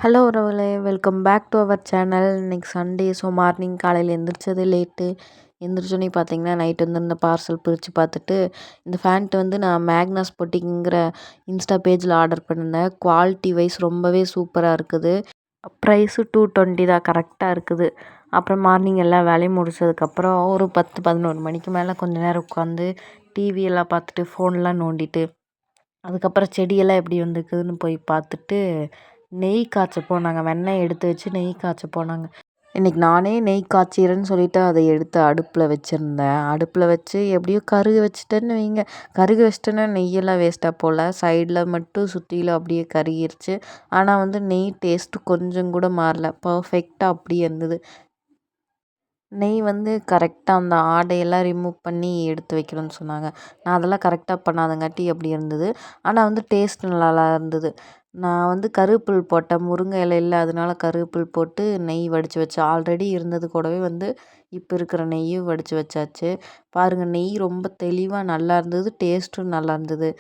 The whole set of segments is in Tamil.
ஹலோ உறவுகளே, welcome back to our channel. இன்னைக்கு சண்டே. ஸோ மார்னிங் காலையில் எந்திரிச்சது லேட்டு. எந்திரிச்சோன்னே பார்த்தீங்கன்னா நைட் வந்து இந்த பார்சல் பிரித்து பார்த்துட்டு, இந்த ஃபேண்ட் வந்து நான் மேக்னாஸ் பொட்டிக்குங்கிற இன்ஸ்டா பேஜில் ஆர்டர் பண்ணியிருந்தேன். குவாலிட்டி வைஸ் ரொம்பவே சூப்பராக இருக்குது. ப்ரைஸு 220 தான், கரெக்டாக இருக்குது. அப்புறம் மார்னிங் எல்லா வேலையும் முடிச்சதுக்கப்புறம் ஒரு 10-11 மணிக்கு மேலே கொஞ்ச நேரம் உட்காந்து டிவியெல்லாம் பார்த்துட்டு ஃபோன்லாம் நோண்டிட்டு, அதுக்கப்புறம் செடியெல்லாம் எப்படி வந்துருக்குதுன்னு போய் பார்த்துட்டு நெய் காய்ச்ச போனாங்க. வெண்ணெய் எடுத்து வச்சு நெய் காய்ச்ச போனாங்க. இன்றைக்கி நானே நெய் காய்ச்சிறேன்னு சொல்லிவிட்டு அதை எடுத்து அடுப்பில் வச்சுருந்தேன். அடுப்பில் வச்சு எப்படியோ கருக வச்சுட்டேன்னு வைங்க. கருக வச்சிட்டேன்னா நெய்யெல்லாம் வேஸ்ட்டாக போகல, சைடில் மட்டும் சுற்றிலும் அப்படியே கருகிருச்சு. ஆனால் வந்து நெய் டேஸ்ட்டு கொஞ்சம் கூட மாறல, பர்ஃபெக்டாக அப்படியே இருந்தது. நெய் வந்து கரெக்டாக அந்த ஆடையெல்லாம் ரிமூவ் பண்ணி எடுத்து வைக்கணும்னு சொன்னாங்க. நான் அதெல்லாம் கரெக்டாக பண்ணாதங்காட்டி அப்படி இருந்தது. ஆனால் வந்து டேஸ்ட் நல்லா இருந்தது. நான் வந்து கருவேப்பில் போட்டேன், முருங்கை இலை இல்லை, அதனால கருவேப்பில் போட்டு நெய் வடித்து வச்சேன். ஆல்ரெடி இருந்தது கூடவே வந்து இப்போ இருக்கிற நெய்யும் வடித்து வச்சாச்சு. பாருங்கள், நெய் ரொம்ப தெளிவாக நல்லா இருந்தது, டேஸ்ட்டும் நல்லா இருந்தது.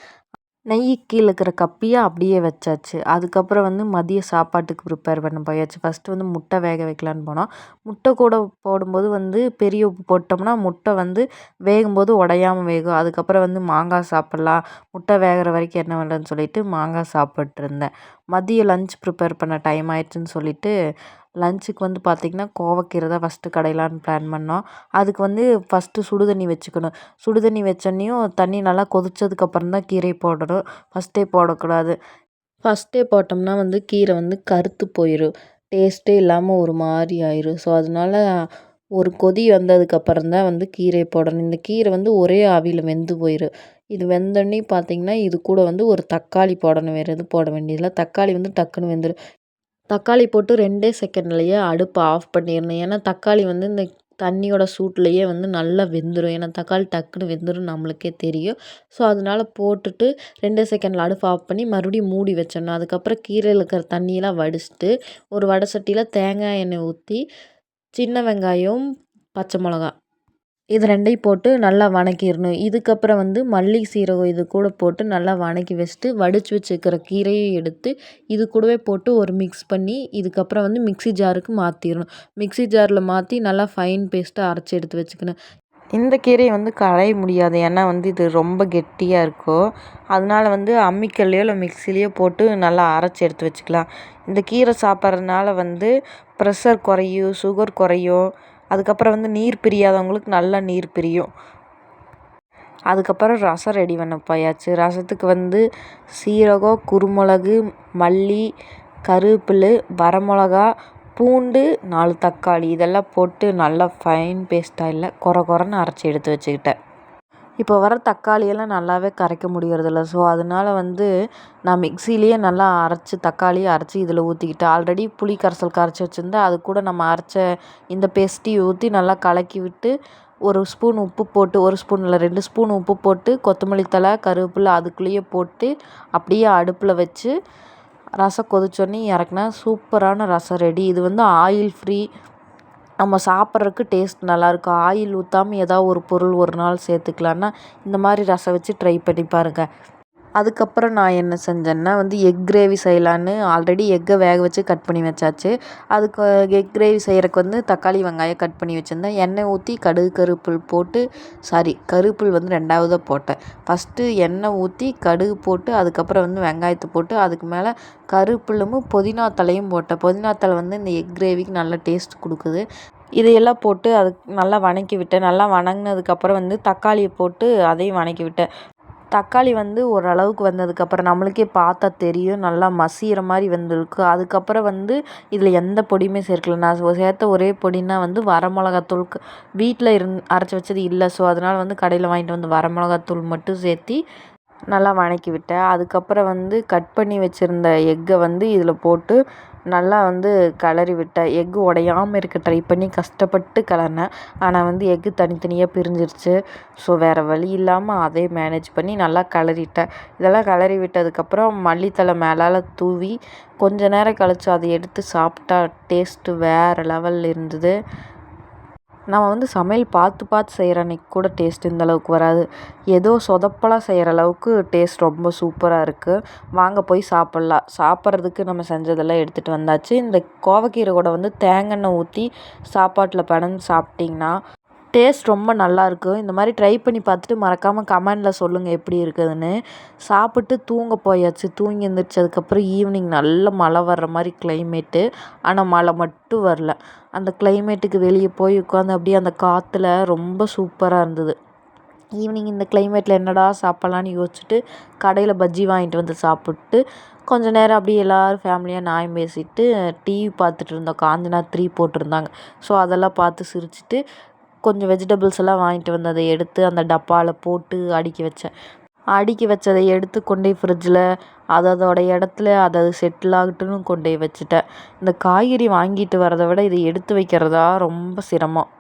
நெய் கீழே இருக்கிற கப்பியை அப்படியே வச்சாச்சு. அதுக்கப்புறம் வந்து மதிய சாப்பாட்டுக்கு ப்ரிப்பேர் பண்ண போயாச்சு. ஃபஸ்ட்டு வந்து முட்டை வேக வைக்கலான்னு போனோம். முட்டை கூட போடும்போது வந்து பெரிய உப்பு போட்டோம்னா முட்டை வந்து வேகும்போது உடையாமல் வேகும். அதுக்கப்புறம் வந்து மாங்காய் சாப்பிட்லாம், முட்டை வேகிற வரைக்கும் என்ன பண்ணுறதுன்னு சொல்லிட்டு மாங்காய் சாப்பிட்ருந்தேன். மதியம் லஞ்ச் ப்ரிப்பேர் பண்ண டைம் ஆயிடுச்சுன்னு சொல்லிட்டு லஞ்சுக்கு வந்து பார்த்திங்கன்னா கோவக்கீரை தான் ஃபஸ்ட்டு கடையலான்னு பிளான் பண்ணோம். அதுக்கு வந்து ஃபஸ்ட்டு சுடுதண்ணி வச்சுக்கணும். சுடுதண்ணி வச்சோன்னையும் தண்ணி நல்லா கொதிச்சதுக்கப்புறம் தான் கீரை போடணும், ஃபஸ்ட்டே போடக்கூடாது. ஃபஸ்ட்டே போட்டோம்னா வந்து கீரை வந்து கருத்து போயிடும், டேஸ்ட்டே இல்லாமல் ஒரு மாதிரி ஆயிரும். ஸோ அதனால ஒரு கொதி வந்ததுக்கப்புறம் தான் வந்து கீரை போடணும். இந்த கீரை வந்து ஒரே ஆவியில் வெந்து போயிடும். இது வெந்தோடனே பார்த்திங்கன்னா இது கூட வந்து ஒரு தக்காளி போடணும், வேறு எதுவும் போட வேண்டியதில்லை. தக்காளி வந்து டக்குன்னு வெந்துடும். தக்காளி போட்டு 2 செகண்ட்லேயே அடுப்பை ஆஃப் பண்ணிடணும். ஏன்னா தக்காளி வந்து இந்த தண்ணியோட சூட்லேயே வந்து நல்லா வெந்துடும். ஏன்னா தக்காளி டக்குன்னு வெந்துடும், நம்மளுக்கே தெரியும். ஸோ அதனால போட்டுட்டு 2 செகண்டில் அடுப்பு ஆஃப் பண்ணி மறுபடியும் மூடி வச்சிடணும். அதுக்கப்புறம் கீரையில் இருக்கிற தண்ணியெல்லாம் வடிச்சிட்டு ஒரு வடை சட்டியில் தேங்காய் எண்ணெய் ஊற்றி சின்ன வெங்காயம், பச்சை மிளகா இது 2யும் போட்டு நல்லா வதக்கிடணும். இதுக்கப்புறம் வந்து மல்லி, சீரகம் இது கூட போட்டு நல்லா வதக்கி வச்சுட்டு வடித்து வச்சுருக்கிற கீரையும் எடுத்து இது கூடவே போட்டு ஒரு மிக்ஸ் பண்ணி இதுக்கப்புறம் வந்து மிக்ஸி ஜாருக்கு மாற்றிடணும். மிக்ஸி ஜாரில் மாற்றி நல்லா ஃபைன் பேஸ்ட்டாக அரைச்சி எடுத்து வச்சுக்கணும். இந்த கீரையை வந்து களைய முடியாது, ஏன்னா வந்து இது ரொம்ப கெட்டியாக இருக்கும். அதனால வந்து அம்மிக்கல்லையோ இல்லை மிக்சிலையோ போட்டு நல்லா அரைச்சி எடுத்து வச்சுக்கலாம். இந்த கீரை சாப்பிட்றதுனால வந்து ப்ரெஷர் குறையும், சுகர் குறையும். அதுக்கப்புறம் வந்து நீர் பிரியாதவங்களுக்கு நல்லா நீர் பிரியும். அதுக்கப்புறம் ரசம் ரெடி பண்ண போயாச்சு. ரசத்துக்கு வந்து சீரகம், குருமிளகு, மல்லி, கருவேப்பிலை, வரமிளகா, பூண்டு, 4 தக்காளி இதெல்லாம் போட்டு நல்லா ஃபைன் பேஸ்ட்டாக இல்லை கொர கொரன்னு அரைச்சி எடுத்து வச்சுக்கிட்டேன். இப்போ வர தக்காளியெல்லாம் நல்லாவே கரைக்க முடியறதில்ல. ஸோ அதனால வந்து நான் மிக்சிலேயே நல்லா அரைச்சி தக்காளியை அரைச்சி இதில் ஊற்றிக்கிட்டேன். ஆல்ரெடி புளி கரைசல் கரைச்சி வச்சுருந்தேன். அது கூட நம்ம அரைச்ச இந்த பேஸ்ட்டையும் ஊற்றி நல்லா கலக்கி விட்டு ஒரு ஸ்பூன் உப்பு போட்டு, ஒரு ஸ்பூன் இல்லை 2 ஸ்பூன் உப்பு போட்டு கொத்தமல்லி தழை, கருவேப்பிலை அதுக்குள்ளேயே போட்டு அப்படியே அடுப்பில் வச்சு ரசம் கொதிச்சோடனே இறக்குனா சூப்பரான ரசம் ரெடி. இது வந்து ஆயில் ஃப்ரீ, நம்ம சாப்பிட்றதுக்கு டேஸ்ட் நல்லாயிருக்கும். ஆயில் ஊற்றாமல் ஏதாவது ஒரு பொருள் ஒரு நாள் சேர்த்துக்கலான்னா இந்த மாதிரி ரசம் வச்சு ட்ரை பண்ணி பாருங்கள். அதுக்கப்புறம் நான் என்ன செஞ்சேன்னா வந்து எக் கிரேவி செய்யலான்னு ஆல்ரெடி எக்கை வேக வச்சு கட் பண்ணி வச்சாச்சு. அதுக்கு எக் கிரேவி செய்கிறக்கு வந்து தக்காளி, வெங்காயம் கட் பண்ணி வச்சுருந்தேன். எண்ணெய் ஊற்றி கடுகு, கருவேப்பில் போட்டு கருவேப்பில் வந்து 2வது போட்டேன். ஃபஸ்ட்டு எண்ணெய் ஊற்றி கடுகு போட்டு அதுக்கப்புறம் வந்து வெங்காயத்தை போட்டு அதுக்கு மேலே கருவேப்பிலும் புதினா தலையும் போட்டேன். புதினா தழை வந்து இந்த எக் கிரேவிக்கு நல்ல டேஸ்ட் கொடுக்குது. இதையெல்லாம் போட்டு அதுக்கு நல்லா வதக்கி விட்டேன். நல்லா வதங்கினதுக்கப்புறம் வந்து தக்காளியை போட்டு அதையும் வதக்கி விட்டேன். தக்காளி வந்து ஓரளவுக்கு வந்ததுக்கப்புறம் நம்மளுக்கே பார்த்தா தெரியும், நல்லா மசிகிற மாதிரி வெந்திருக்கு. அதுக்கப்புறம் வந்து இதில் எந்த பொடியுமே சேர்க்கல. நான் சேர்த்த ஒரே பொடின்னா வந்து வரமிளகாத்தூள். வீட்டில் அரைச்சி வச்சது இல்லை. ஸோ அதனால் வந்து கடையில் வாங்கிட்டு வந்து வரமிளகாத்தூள் மட்டும் சேர்த்தி நல்லா வதக்கி விட்டேன். அதுக்கப்புறம் வந்து கட் பண்ணி வச்சுருந்த எக்கை வந்து இதில் போட்டு நல்லா வந்து கிளறி விட்டேன். எக்கு உடையாமல் இருக்க ட்ரை பண்ணி கஷ்டப்பட்டு கிளறினேன். ஆனால் வந்து எக்கு தனித்தனியாக பிரிஞ்சிருச்சு. ஸோ வேறு வழி இல்லாமல் அதே மேனேஜ் பண்ணி நல்லா கிளறிட்டேன். இதெல்லாம் கிளறி விட்டதுக்கப்புறம் மல்லித்தழை மேலால் தூவி கொஞ்ச நேரம் கழித்து அதை எடுத்து சாப்பிட்டா டேஸ்ட்டு வேறு லெவலில் இருந்தது. நம்ம வந்து சமையல் பார்த்து பார்த்து செய்கிற அன்னைக்கு கூட டேஸ்ட் இந்த அளவுக்கு வராது. ஏதோ சொதப்பலா செய்கிற அளவுக்கு டேஸ்ட் ரொம்ப சூப்பராக இருக்குது. வாங்க போய் சாப்பிட்லாம். சாப்பிட்றதுக்கு நம்ம செஞ்சதெல்லாம் எடுத்துகிட்டு வந்தாச்சு. இந்த கோவக்கீரை கூட வந்து தேங்காய் ஊற்றி சாப்பாட்டில் பெனஞ்சு சாப்பிட்டிங்கன்னா டேஸ்ட் ரொம்ப நல்லாயிருக்கு. இந்த மாதிரி ட்ரை பண்ணி பார்த்துட்டு மறக்காமல் கமெண்டில் சொல்லுங்கள் எப்படி இருக்குதுன்னு. சாப்பிட்டு தூங்க போயாச்சு. தூங்கி எழுந்திரிச்சதுக்கப்புறம் ஈவினிங் நல்ல மழை வர்ற மாதிரி கிளைமேட்டு. ஆனால் மழை மட்டும் வரல. அந்த கிளைமேட்டுக்கு வெளியே போய் உட்காந்து அப்படியே அந்த காற்றுல ரொம்ப சூப்பராக இருந்தது. ஈவினிங் இந்த கிளைமேட்டில் என்னடா சாப்பிட்லான்னு யோசிச்சுட்டு கடையில் பஜ்ஜி வாங்கிட்டு வந்து சாப்பிட்டு கொஞ்சம் நேரம் அப்படியே எல்லோரும் ஃபேமிலியாக நியாயம் பேசிட்டு டிவி பார்த்துட்டு இருந்தோம். காஞ்சனா 3 போட்டிருந்தாங்க. ஸோ அதெல்லாம் பார்த்து சிரிச்சிட்டு கொஞ்சம் வெஜிடபிள்ஸ் எல்லாம் வாங்கிட்டு வந்து அதை எடுத்து அந்த டப்பாவில் போட்டு அடுக்கி வச்சேன். அடுக்கி வச்சதை எடுத்து கொண்டு போய் ஃப்ரிட்ஜில் அதோட இடத்துல அது செட்டில் ஆகட்டுன்னு கொண்டு போய் வச்சுட்டேன். இந்த காய்கறி வாங்கிட்டு வரதை விட இதை எடுத்து வைக்கிறதா ரொம்ப சிரமம்.